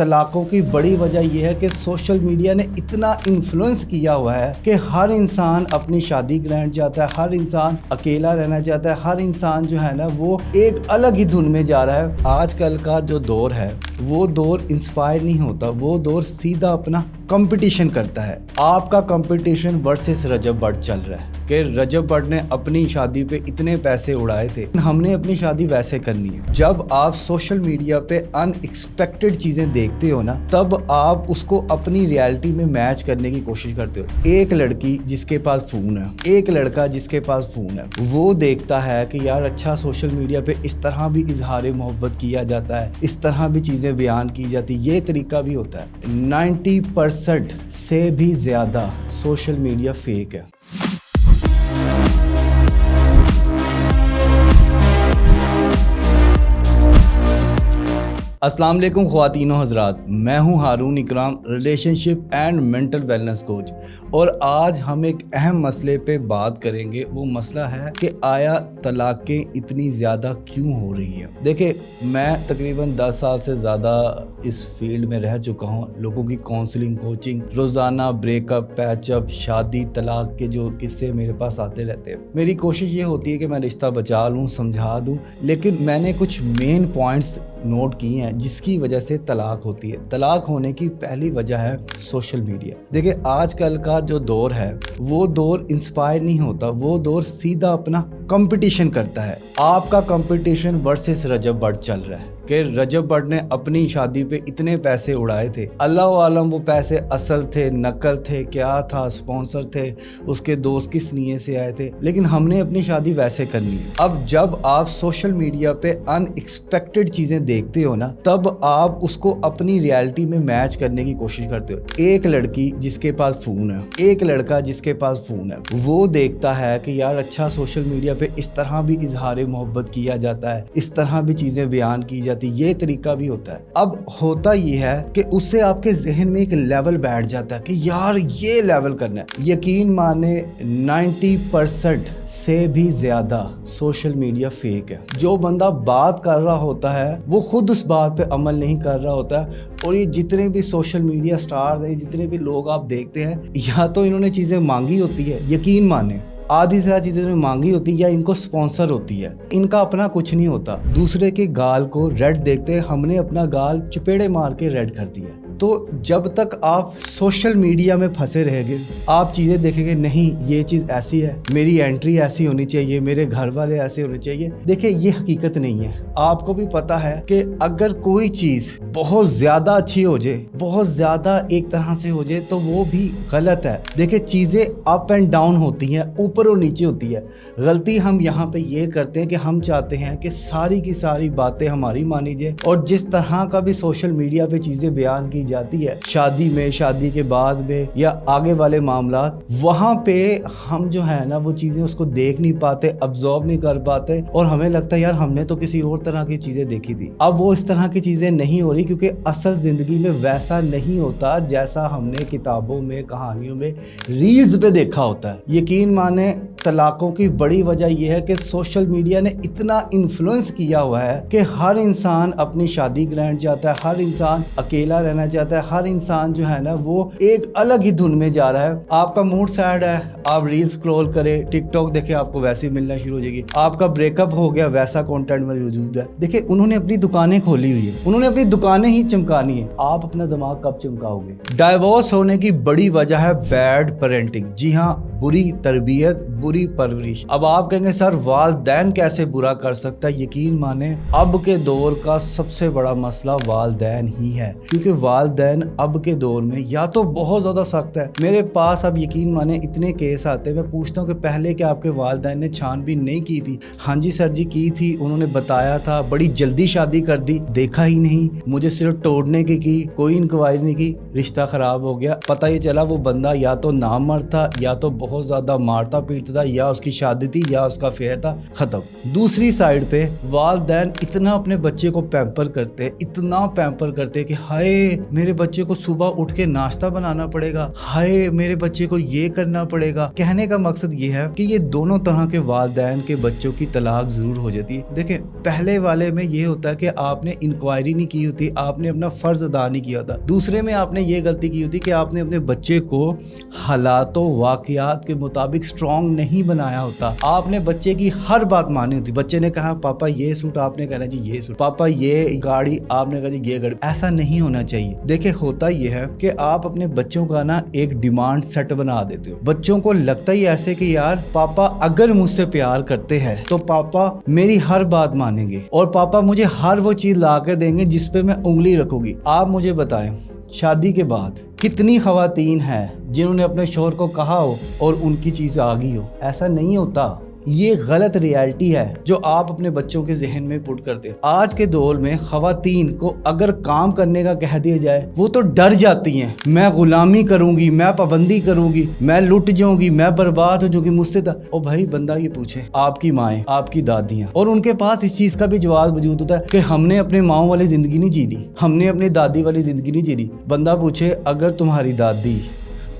طلاقوں کی بڑی وجہ یہ ہے کہ سوشل میڈیا نے اتنا انفلوئنس کیا ہوا ہے کہ ہر انسان اپنی شادی گرینڈ چاہتا ہے، ہر انسان اکیلا رہنا چاہتا ہے، ہر انسان جو ہے نا وہ ایک الگ ہی دھن میں جا رہا ہے۔ آج کل کا جو دور ہے وہ دور انسپائر نہیں ہوتا، وہ دور سیدھا اپنا کمپٹیشن کرتا ہے۔ آپ کا کمپٹیشن ورسز رجب بٹ چل رہا ہے کہ رجب بٹ نے اپنی شادی پہ اتنے پیسے اڑائے تھے، ہم نے اپنی شادی ویسے کرنی ہے۔ جب آپ سوشل میڈیا پہ ان ایکسپیکٹڈ چیزیں دیکھتے ہو نا، تب آپ اس کو اپنی ریالٹی میں میچ کرنے کی کوشش کرتے ہو۔ ایک لڑکی جس کے پاس فون ہے، ایک لڑکا جس کے پاس فون ہے، وہ دیکھتا ہے کہ یار اچھا سوشل میڈیا پہ اس طرح بھی اظہار محبت کیا جاتا ہے، اس طرح بھی چیزیں بیان کی جاتی، یہ طریقہ بھی ہوتا ہے۔ 90% سے بھی زیادہ سوشل میڈیا فیک ہے۔ السلام علیکم خواتین و حضرات، میں ہوں Haroon Ikram, relationship and mental wellness coach, اور آج ہم ایک اہم مسئلے پہ بات کریں گے۔ وہ مسئلہ ہے کہ آیا طلاقیں اتنی زیادہ کیوں ہو رہی ہیں؟ دیکھیں، میں تقریباً 10 سال سے زیادہ اس فیلڈ میں رہ چکا ہوں۔ لوگوں کی کاؤنسلنگ، کوچنگ، روزانہ بریک اپ، پیچ اپ، شادی، طلاق کے جو قصے میرے پاس آتے رہتے ہیں۔ میری کوشش یہ ہوتی ہے کہ میں رشتہ بچا لوں، سمجھا دوں، لیکن میں نے کچھ مین پوائنٹس نوٹ کی ہیں جس کی وجہ سے طلاق ہوتی ہے۔ طلاق ہونے کی پہلی وجہ ہے سوشل میڈیا۔ دیکھیں، آج کل کا جو دور ہے وہ دور انسپائر نہیں ہوتا، وہ دور سیدھا اپنا کمپٹیشن کرتا ہے۔ آپ کا کمپٹیشن ورسز رجب بٹ چل رہا ہے کہ رجب بٹ نے اپنی شادی پہ اتنے پیسے اڑائے تھے۔ اللہ عالم وہ پیسے اصل تھے، نقل تھے، کیا تھا، سپانسر تھے، اس کے دوست کس نیے سے آئے تھے، لیکن ہم نے اپنی شادی ویسے کرنی ہے۔ اب جب آپ سوشل میڈیا پہ ان ایکسپیکٹڈ چیزیں دیکھتے ہو نا، تب آپ اس کو اپنی ریالٹی میں میچ کرنے کی کوشش کرتے ہو۔ ایک لڑکی جس کے پاس فون ہے، ایک لڑکا جس کے پاس فون ہے، وہ دیکھتا ہے کہ یار اچھا سوشل میڈیا پہ اس طرح بھی اظہار محبت کیا جاتا ہے، اس طرح بھی چیزیں بیان کی جاتی، یہ طریقہ بھی ہوتا ہے۔ اب ہوتا یہ ہے کہ اس سے آپ کے ذہن میں ایک لیول بیٹھ جاتا ہے کہ یار یہ لیول کرنا ہے۔ یقین مانے 90% سے بھی زیادہ سوشل میڈیا فیک ہے۔ جو بندہ بات کر رہا ہوتا ہے وہ خود اس بات پہ عمل نہیں کر رہا ہوتا ہے، اور یہ جتنے بھی سوشل میڈیا سٹارز ہیں، جتنے بھی لوگ آپ دیکھتے ہیں، یا تو انہوں نے چیزیں مانگی ہوتی ہے، یقین مانے آدھی سے زیادہ چیزیں انہوں نے مانگی ہوتی ہے، یا ان کو سپانسر ہوتی ہے۔ ان کا اپنا کچھ نہیں ہوتا۔ دوسرے کے گال کو ریڈ دیکھتے ہم نے اپنا گال چپیڑے مار کے ریڈ کر دیا۔ تو جب تک آپ سوشل میڈیا میں پھنسے رہے گے، آپ چیزیں دیکھیں گے نہیں یہ چیز ایسی ہے، میری انٹری ایسی ہونی چاہیے، میرے گھر والے ایسے ہونے چاہیے۔ دیکھیں، یہ حقیقت نہیں ہے۔ آپ کو بھی پتا ہے کہ اگر کوئی چیز بہت زیادہ اچھی ہو جائے، بہت زیادہ ایک طرح سے ہو جائے، تو وہ بھی غلط ہے۔ دیکھیں، چیزیں اپ اینڈ ڈاؤن ہوتی ہیں، اوپر اور نیچے ہوتی ہے۔ غلطی ہم یہاں پہ یہ کرتے ہیں کہ ہم چاہتے ہیں کہ ساری کی ساری باتیں ہماری مانی جائے، اور جس طرح کا بھی سوشل میڈیا پہ چیزیں بیان کی جاتی ہے، شادی میں، شادی کے بعد میں، یا آگے والے معاملات، وہاں پہ ہم جو ہے نا وہ چیزیں اس کو دیکھ نہیں پاتے، ابزارو نہیں کر پاتے، اور ہمیں لگتا ہے یار ہم نے تو کسی اور طرح کی چیزیں دیکھی تھی۔ اب وہ اس طرح کی چیزیں نہیں ہو رہی، کیونکہ اصل زندگی میں ویسا نہیں ہوتا جیسا ہم نے کتابوں میں، کہانیوں میں، ریلز پہ دیکھا ہوتا ہے۔ یقین مانے طلاقوں کی بڑی وجہ یہ ہے کہ سوشل میڈیا نے اتنا انفلوئنس کیا ہوا ہے کہ ہر انسان اپنی شادی گرینڈ چاہتا ہے، ہر انسان اکیلا رہنا چاہتا ہے، ہر انسان جو ہے نا وہ ایک الگ ہی دھن میں جا رہا ہے۔ آپ کا موڈ سیڈ ہے، آپ ریل سکرول کریں، ٹک ٹاک دیکھیں، آپ کو ویسے ہی ملنا شروع ہو جائے گی۔ آپ کا بریک اپ ہو گیا، ویسا کنٹینٹ موجود ہے۔ دیکھیں، انہوں نے اپنی دکانیں کھولی ہوئی ہے، انہوں نے اپنی دکانیں ہی چمکانی ہے، آپ اپنا دماغ کب چمکاؤ گے؟ ڈائیورس ہونے کی بڑی وجہ ہے بیڈ پیرنٹنگ۔ جی ہاں، بری تربیت، بری پرورش۔ اب آپ کہیں گے سر والدین کیسے برا کر سکتا ہے؟ یقین مانیں اب کے دور کا سب سے بڑا مسئلہ والدین ہی ہے، کیونکہ والدین اب کے دور میں یا تو بہت زیادہ سخت ہے۔ میرے پاس اب یقین مانیں اتنے کیس آتے ہیں، میں پوچھتا ہوں کہ پہلے کیا آپ کے والدین نے چھان بین نہیں کی تھی؟ ہاں جی سر جی کی تھی، انہوں نے بتایا تھا، بڑی جلدی شادی کر دی، دیکھا ہی نہیں، مجھے صرف توڑنے کی کوئی انکوائری نہیں کی، رشتہ خراب ہو گیا۔ پتہ یہ چلا وہ بندہ یا تو نامرد تھا، یا تو बहुत ज़्यादा मारता पीटता था, या उसकी शादी थी या उसका अफेयर था, ख़त्म। दूसरी साइड पे वालिदैन इतना अपने बच्चे को पैम्पर करते, इतना पैम्पर करते कि हाय मेरे बच्चे को सुबह उठ के नाश्ता बनाना पड़ेगा, हाय मेरे बच्चे को ये करना पड़ेगा। कहने का मकसद ये है कि ये दोनों तरह के वालिदैन के बच्चों की तलाक ज़रूर हो जाती है। देखें, पहले वाले में ये होता है कि आपने इंक्वायरी नहीं की होती, आपने अपना फ़र्ज़ अदा नहीं किया होता। दूसरे में आपने ये गलती की होती कि आपने अपने बच्चे को हालातों वाक़यात के मुताबिक स्ट्रॉन्ग नहीं बनाया होता। आपने बच्चे की हर बात मानी होती। बच्चे ने कहा पापा ये सूट, आपने कहना जी ये सूट, पापा ये गाड़ी, आपने कहा जी ये गाड़ी। ऐसा नहीं होना चाहिए। देखिए, होता ये है कि आप अपने बच्चों का ना एक डिमांड सेट बना देते हो। बच्चों को लगता ही ऐसे कि यार पापा अगर मुझसे प्यार करते हैं तो पापा मेरी हर बात मानेंगे और पापा मुझे हर वो चीज़ ला के देंगे जिस पे मैं उंगली रखूंगी। आप मुझे बताएं, शादी के बाद कितनी ख़वातीन हैं जिन्होंने अपने शौहर को कहा हो और उनकी चीज़ आ गई हो? ऐसा नहीं होता। ये गलत रियलिटी है जो आप अपने बच्चों के जहन में पुट करते हैं। आज के दौर में ख़वातीन को अगर काम करने का कह दिया जाए वो तो डर जाती हैं। मैं गुलामी करूंगी, मैं पाबंदी करूंगी, मैं लुट जाऊंगी, मैं बर्बाद हो जाऊंगी, मुझसे ओ भाई बंदा ये पूछे आपकी माएँ, आपकी दादियाँ, और उनके पास इस चीज़ का भी जवाब मौजूद होता है कि हमने अपने माओ वाली ज़िंदगी नहीं जीनी, हमने अपनी दादी वाली ज़िंदगी नहीं जीनी। बंदा पूछे अगर तुम्हारी दादी,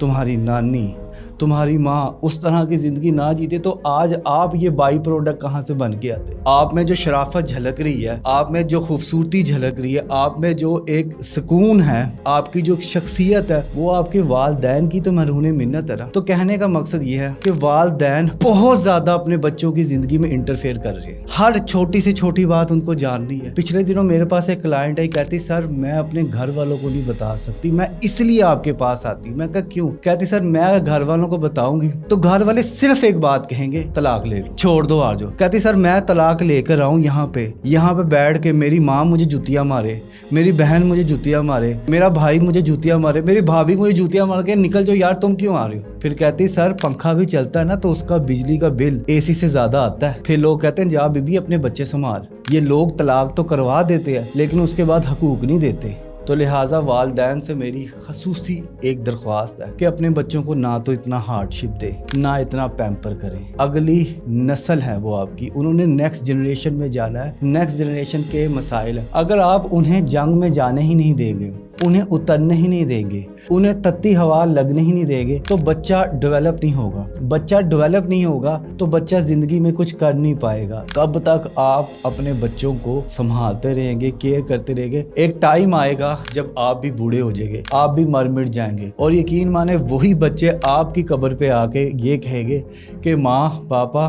तुम्हारी नानी, तुम्हारी माँ उस तरह की ज़िंदगी ना जीते तो आज आप ये बाई प्रोडक्ट कहाँ से बन के आते? आप में जो शराफत झलक रही है, आप में जो खूबसूरती झलक रही है, आप में जो एक सुकून है, आपकी जो शख्सियत है, वो आपके वालिदैन की तो मरहून मिन्नत है ना। तो कहने का मकसद ये है कि वालिदैन बहुत ज़्यादा अपने बच्चों की ज़िंदगी में इंटरफेयर कर रहे हैं। हर छोटी से छोटी बात उनको जाननी है। पिछले दिनों मेरे पास एक क्लाइंट आई, कहती सर मैं अपने घर वालों को नहीं बता सकती, मैं इसलिए आपके पास आती। मैं कहा क्यों? कहती सर मैं घर वालों को बताऊंगी तो घर वाले सिर्फ एक बात कहेंगे, तलाक ले लो, छोड़ दो, आ जाओ। कहती सर मैं तलाक लेकर आऊं यहाँ पे बैठ के मेरी माँ मुझे जुतियां मारे, मेरी बहन मुझे जुतियां मारे, मेरा भाई मुझे जुतियां मारे, मेरी भाभी मुझे जुतियां मार के निकल जाओ यार, तुम क्यों आ रहे हो? फिर कहती सर पंखा भी चलता है ना तो उसका बिजली का बिल एसी से ज्यादा आता है। फिर लोग कहते हैं जा बीबी अपने बच्चे संभाल। ये लोग तलाक तो करवा देते हैं लेकिन उसके बाद हकूक नहीं देते। तो लिहाजा वालिदैन से मेरी खसूसी एक दरख्वास्त है कि अपने बच्चों को ना तो इतना हार्डशिप दे, ना इतना पैम्पर करें। अगली नस्ल है वो आपकी, उन्होंने नेक्स्ट जनरेशन में जाना है, नेक्स्ट जनरेशन के मसाइल है। अगर आप उन्हें जंग में जाने ही नहीं देंगे, उन्हें उतरने ही नहीं देंगे, उन्हें तत्ती हवा लगने ही नहीं देंगे तो बच्चा डेवलप नहीं होगा। बच्चा डेवलप नहीं होगा तो बच्चा ज़िंदगी में कुछ कर नहीं पाएगा। कब तक आप अपने बच्चों को संभालते रहेंगे, केयर करते रहेंगे? एक टाइम आएगा जब आप भी बूढ़े हो जाएंगे, आप भी मर मिट जाएंगे और यकीन माने वही बच्चे आपकी कब्र पे आके ये कहेंगे कि माँ पापा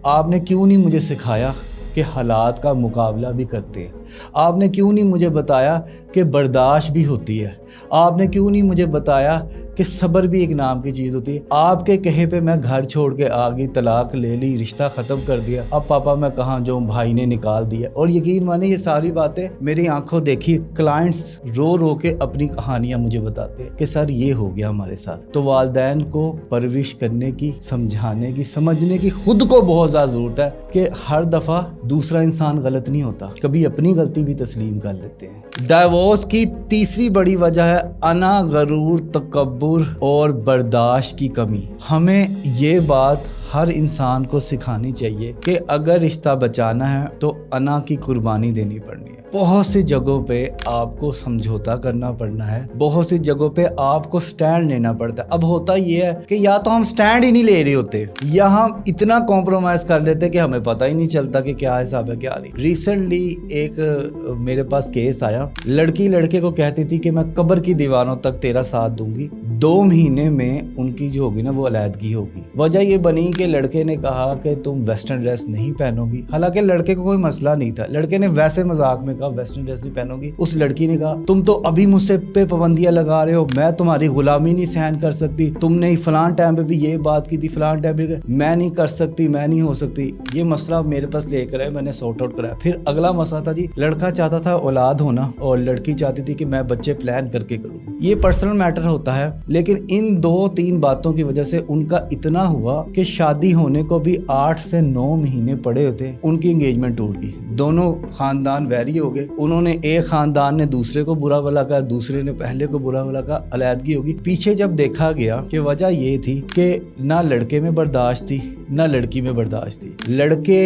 आपने क्यों नहीं मुझे सिखाया कि हालात का मुकाबला भी करते हैं, आपने क्यों नहीं मुझे बताया कि बर्दाश्त भी होती है, आपने क्यों नहीं मुझे बताया कि सब्र भी एक नाम की चीज़ होती है। आपके कहे पे मैं घर छोड़ के आ गई, तलाक ले ली, रिश्ता ख़त्म कर दिया, अब पापा मैं कहाँ जाऊँ, भाई ने निकाल दिया। और यकीन माने ये सारी बातें मेरी आंखों देखी क्लाइंट्स रो रो के अपनी कहानियाँ मुझे बताते हैं कि सर ये हो गया हमारे साथ। तो वालिदैन को परवरिश करने की, समझाने की, समझने की खुद को बहुत ज़्यादा ज़रूरत है कि हर दफ़ा दूसरा इंसान गलत नहीं होता, कभी अपनी गलती भी तस्लीम कर लेते हैं। डाइवोर्स की तीसरी बड़ी वजह है अना, गरूर, तकब्बुर और बर्दाश्त की कमी। हमें ये बात हर इंसान को सिखानी चाहिए कि अगर रिश्ता बचाना है तो अना की कुर्बानी देनी पड़नी है। बहुत सी जगहों पे आपको समझौता करना पड़ना है, बहुत सी जगहों पे आपको स्टैंड लेना पड़ता है। अब होता ये है कि या तो हम स्टैंड ही नहीं ले रहे होते या हम इतना कॉम्प्रोमाइज़ कर लेते कि हमें पता ही नहीं चलता कि क्या हिसाब है क्या नहीं। रिसेंटली एक मेरे पास केस आया, लड़की लड़के को कहती थी कि मैं कब्र की दीवारों तक तेरा साथ दूंगी, 2 महीने में उनकी जो होगी ना वो अलैदगी होगी। वजह ये बनी कि लड़के ने कहा कि तुम वेस्टर्न ड्रेस नहीं पहनोगी, हालांकि लड़के को कोई मसला नहीं था, लड़के ने वैसे मजाक में कहा वेस्टर्न ड्रेस नहीं पहनोगी। उस लड़की ने कहा तुम तो अभी मुझसे पे पाबंदियां लगा रहे हो, मैं तुम्हारी गुलामी नहीं सहन कर सकती, तुमने फलान टाइम पे भी ये बात की थी, फलान टाइम पे मैं नहीं कर सकती, मैं नहीं हो सकती। ये मसला मेरे पास लेकर आए, मैंने सॉर्ट आउट कराया। फिर अगला मसला था जी, लड़का चाहता था औलाद होना और लड़की चाहती थी कि मैं बच्चे प्लान करके करूँ। ये पर्सनल मैटर होता है, लेकिन इन 2-3 बातों की वजह से उनका इतना हुआ कि शादी होने को भी 8 से 9 महीने पड़े होते, उनकी एंगेजमेंट टूट गई। दोनों खानदान वैरी हो गए। गए, उन्होंने एक खानदान ने दूसरे को बुरा भला कहा, दूसरे ने पहले को बुरा भला कहा, अलैदगी होगी। पीछे जब देखा गया कि वजह ये थी कि ना लड़के में बर्दाश्त थी ना लड़की में बर्दाश्त थी। लड़के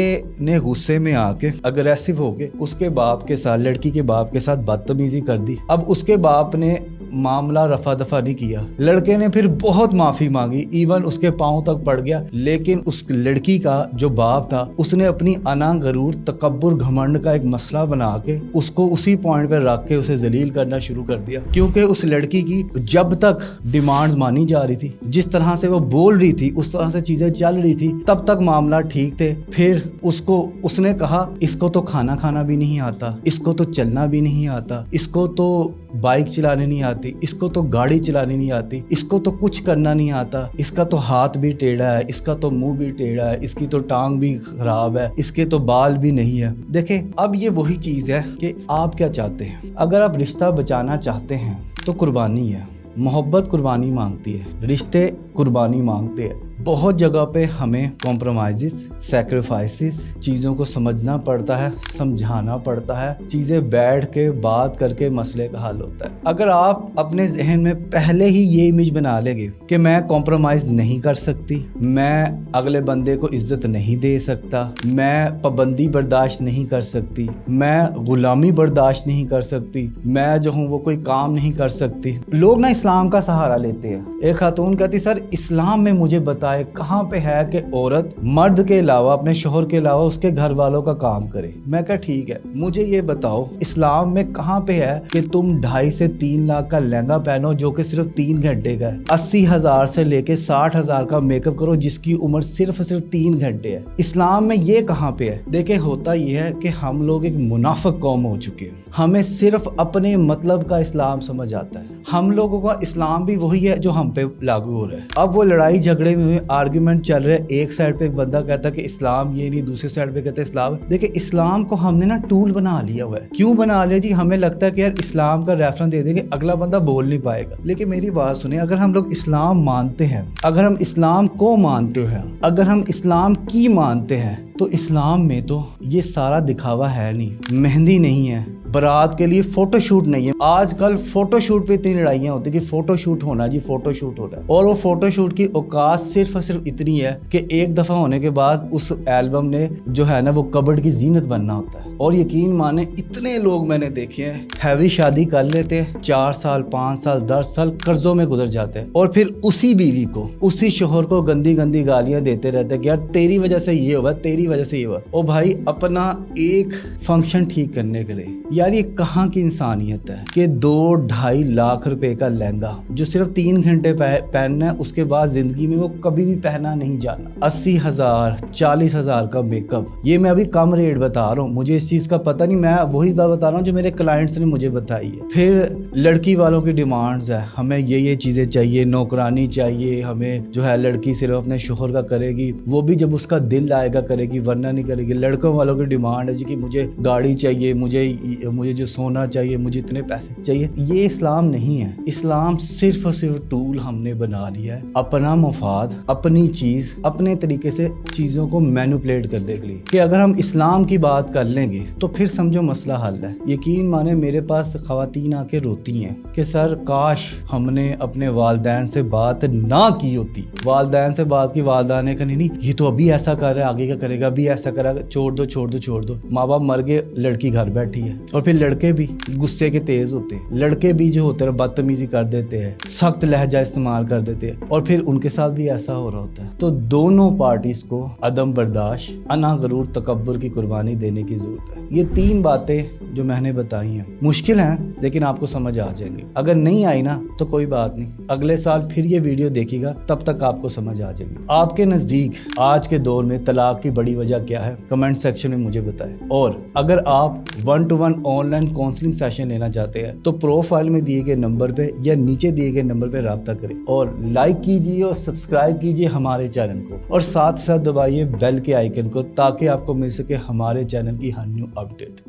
ने गुस्से में आके अग्रेसिव होके उसके बाप के साथ, लड़की के बाप के साथ बदतमीजी कर दी। अब उसके बाप ने मामला रफा दफा नहीं किया, लड़के ने फिर बहुत माफी मांगी, इवन उसके पांव तक पड़ गया, लेकिन उस लड़की का जो बाप था उसने अपनी अना गरूर तकब्बुर घमंड का एक मसला बना के उसको उसी पॉइंट पर रख के उसे जलील करना शुरू कर दिया। क्योंकि उस लड़की की जब तक डिमांड्स मानी जा रही थी, जिस तरह से वो बोल रही थी, उस तरह से चीजें चल रही थी, तब तक मामला ठीक थे। फिर उसने कहा इसको तो खाना भी नहीं आता, इसको तो चलना भी नहीं आता, इसको तो बाइक चलाने नहीं आती, इसको तो गाड़ी चलाने नहीं आती, इसको तो कुछ करना नहीं आता, इसका तो हाथ भी टेढ़ा है, इसका तो मुंह भी टेढ़ा है, इसकी तो टांग भी खराब है, इसके तो बाल भी नहीं है। देखें, अब ये वही चीज़ है कि आप क्या चाहते हैं। अगर आप रिश्ता बचाना चाहते हैं तो कुर्बानी है, मोहब्बत कुर्बानी मांगती है, रिश्ते कुर्बानी मांगते हैं। बहुत जगह पे हमें कॉम्प्रोमाइज़, सैक्रिफाइसेस, चीज़ों को समझना पड़ता है, समझाना पड़ता है, चीज़ें बैठ के बात करके मसले का हल होता है। अगर आप अपने जहन में पहले ही ये इमेज बना लेंगे कि मैं कॉम्प्रोमाइज़ नहीं कर सकती, मैं अगले बंदे को इज्जत नहीं दे सकता, मैं पाबंदी बर्दाश्त नहीं कर सकती, मैं गुलामी बर्दाश्त नहीं कर सकती, मैं जो हूँ वो कोई काम नहीं कर सकती, लोग ना इस्लाम का सहारा लेते हैं। एक खातून कहती सर इस्लाम में मुझे बताए कहाँ पे है कि औरत मर्द के अलावा, अपने शोहर के अलावा उसके घर वालों का काम करे। मैं कहा ठीक है, मुझे ये बताओ इस्लाम में कहाँ पे है कि तुम 2.5 से 3 लाख का लहंगा पहनो जो कि सिर्फ 3 घंटे का है, 80,000 से लेके 60,000 का मेकअप करो जिसकी उम्र सिर्फ 3 घंटे है। इस्लाम में ये कहाँ पे है। देखे, होता ये है कि हम लोग एक मुनाफिक कौम हो चुके हैं, हमें सिर्फ अपने मतलब का इस्लाम समझ आता है। हम लोगों का इस्लाम भी वही है जो हम पे लागू हो रहा है। अब वो लड़ाई झगड़े में आर्गुमेंट चल रहे हैं, एक साइड पे एक बंदा कहता है कि इस्लाम ये नहीं, दूसरे साइड पे कहता है इस्लाम। देखिए, इस्लाम को हमने ना टूल बना लिया हुआ है। क्यों बना लिया जी? हमें लगता है कि यार इस्लाम का रेफरेंस दे देंगे, अगला बंदा बोल नहीं पाएगा। लेकिन मेरी बात सुने, अगर हम लोग इस्लाम मानते हैं, अगर हम इस्लाम को मानते हैं, अगर हम इस्लाम की मानते हैं, तो इस्लाम में तो ये सारा दिखावा है नहीं, मेहंदी नहीं है, बारात के लिए फोटो शूट नहीं है। आजकल फोटो शूट पे इतनी लड़ाइयाँ होती है कि फोटो शूट होना जी, फोटो शूट होना है। और वो फोटो शूट की औकात सिर्फ और सिर्फ इतनी है कि एक दफा होने के बाद उस एल्बम ने जो है ना वो कबर्ड की जीनत बनना होता है। और यकीन माने, इतने लोग मैंने देखे हैं हैवी शादी कर लेते हैं, 4 साल 5 साल 10 साल कर्जों में गुजर जाते हैं, और फिर उसी बीवी को, उसी शोहर को गंदी गंदी गालियां देते रहते हैं कि यार तेरी वजह से ये हुआ, तेरी वजह से ये हुआ। ओ भाई, अपना एक फंक्शन ठीक करने के लिए, यार ये कहाँ की इंसानियत है कि 2-2.5 लाख रुपए का लहंगा जो सिर्फ 3 घंटे पहनना है, उसके बाद जिंदगी में वो कभी भी पहना नहीं जाना। 80,000 40,000 का मेकअप, ये मैं अभी कम रेट बता रहा हूँ, मुझे इस चीज का पता नहीं, मैं वही बात बता रहा हूँ जो मेरे क्लाइंट्स ने मुझे बताई है। फिर लड़की वालों की डिमांड्स है, हमें ये चीजें चाहिए, नौकरानी चाहिए, हमें जो है लड़की सिर्फ अपने शोहर का करेगी, वो भी जब उसका दिल आएगा करेगी, वरना नहीं करेगी। लड़कों वालों की डिमांड है जी कि मुझे गाड़ी चाहिए, मुझे जो सोना चाहिए, मुझे इतने पैसे चाहिए। ये इस्लाम नहीं है। इस्लाम सिर्फ और सिर्फ टूल हमने बना लिया है अपना मुफाद, अपनी चीज, अपने तरीके से चीजों को मैनिपुलेट करने के लिए, कि अगर हम इस्लाम की बात कर लेंगे तो फिर समझो मसला हल है। यकीन माने, मेरे पास खवातीन आके रोती हैं कि सर काश हमने अपने वालिदैन से बात ना की होती, वालिदैन से बात की, वालिदैन ने कहा नहीं ये तो अभी ऐसा कर रहा है, आगे क्या करेगा, अभी ऐसा करेगा, छोड़ दो। माँ बाप मर गए, लड़की घर बैठी है। और फिर लड़के भी गुस्से के तेज होते हैं, लड़के भी जो होते हैं बदतमीजी कर देते हैं, सख्त लहजा इस्तेमाल कर देते हैं, और फिर उनके साथ भी ऐसा हो रहा होता है। तो दोनों पार्टीज को अदम बर्दाश्त, अना गरूर, तकब्बुर की कुर्बानी देने की जरूरत है। ये 3 बातें जो मैंने बताई हैं मुश्किल हैं, लेकिन आपको समझ आ जाएंगी। अगर नहीं आई ना तो कोई बात नहीं, अगले साल फिर ये वीडियो देखिएगा, तब तक आपको समझ आ जाएगी। आपके नजदीक आज के दौर में तलाक की बड़ी वजह क्या है, कमेंट सेक्शन में मुझे बताएं। और अगर आप 1-to-1 ऑनलाइन काउंसलिंग सेशन लेना चाहते हैं तो प्रोफाइल में दिए गए नंबर पे या नीचे दिए गए नंबर पे राब्ता करें, और लाइक कीजिए और सब्सक्राइब कीजिए हमारे चैनल को, और साथ साथ दबाइए बेल के आइकन को, ताकि आपको मिल सके हमारे चैनल की हर न्यू अपडेट।